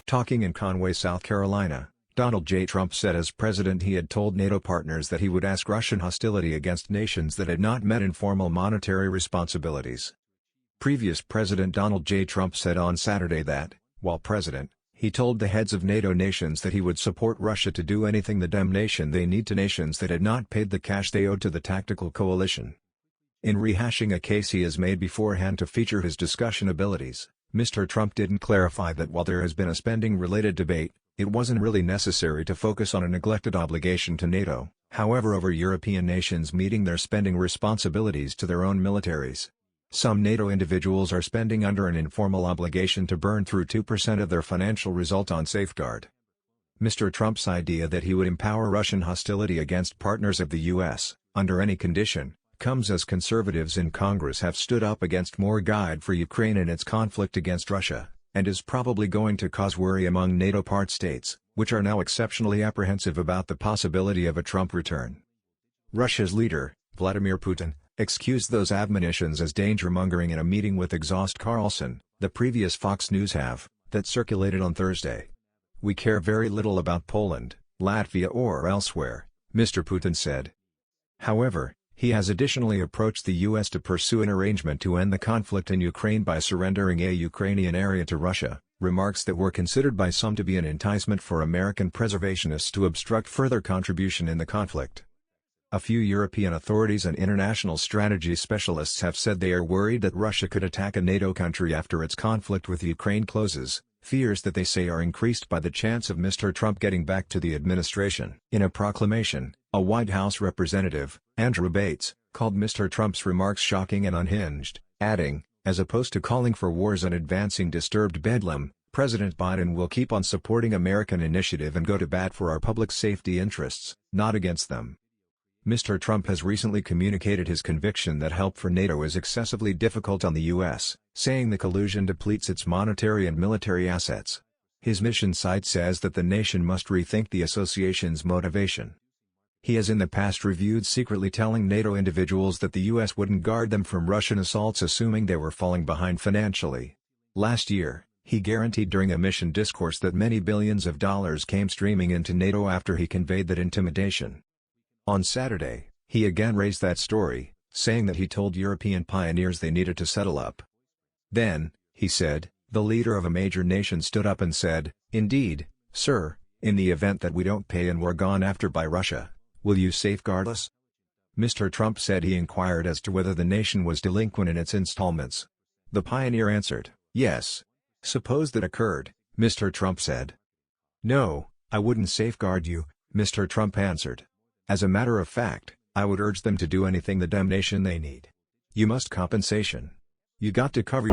Talking in Conway, South Carolina, Donald J. Trump said as president he had told NATO partners that he would ask Russian hostility against nations that had not met informal monetary responsibilities. Previous President Donald J. Trump said on Saturday that, while president, he told the heads of NATO nations that he would support Russia to do anything the damnation they need to nations that had not paid the cash they owed to the tactical coalition. In rehashing a case he has made beforehand to feature his discussion abilities, Mr. Trump didn't clarify that while there has been a spending-related debate, it wasn't really necessary to focus on a neglected obligation to NATO, however, over European nations meeting their spending responsibilities to their own militaries. Some NATO individuals are spending under an informal obligation to burn through 2% of their financial result on safeguard. Mr. Trump's idea that he would empower Russian hostility against partners of the U.S., under any condition, comes as conservatives in Congress have stood up against more guide for Ukraine in its conflict against Russia, and is probably going to cause worry among NATO part states, which are now exceptionally apprehensive about the possibility of a Trump return. Russia's leader, Vladimir Putin, excused those admonitions as danger-mongering in a meeting with Exhaust Carlson, the previous Fox News have, that circulated on Thursday. "We care very little about Poland, Latvia or elsewhere," Mr. Putin said. However, he has additionally approached the U.S. to pursue an arrangement to end the conflict in Ukraine by surrendering a Ukrainian area to Russia, remarks that were considered by some to be an enticement for American preservationists to obstruct further contribution in the conflict. A few European authorities and international strategy specialists have said they are worried that Russia could attack a NATO country after its conflict with Ukraine closes, fears that they say are increased by the chance of Mr. Trump getting back to the administration. In a proclamation, a White House representative, Andrew Bates, called Mr. Trump's remarks shocking and unhinged, adding, "As opposed to calling for wars and advancing disturbed bedlam, President Biden will keep on supporting American initiative and go to bat for our public safety interests, not against them." Mr. Trump has recently communicated his conviction that help for NATO is excessively difficult on the U.S., saying the collusion depletes its monetary and military assets. His mission site says that the nation must rethink the association's motivation. He has in the past reviewed secretly telling NATO individuals that the U.S. wouldn't guard them from Russian assaults assuming they were falling behind financially. Last year, he guaranteed during a mission discourse that many billions of dollars came streaming into NATO after he conveyed that intimidation. On Saturday, he again raised that story, saying that he told European pioneers they needed to settle up. Then, he said, the leader of a major nation stood up and said, "Indeed, sir, in the event that we don't pay and we're gone after by Russia, will you safeguard us?" Mr. Trump said he inquired as to whether the nation was delinquent in its installments. The pioneer answered, "Yes. Suppose that occurred," Mr. Trump said. "No, I wouldn't safeguard you," Mr. Trump answered. "As a matter of fact, I would urge them to do anything the damnation they need. You must compensation. You got to cover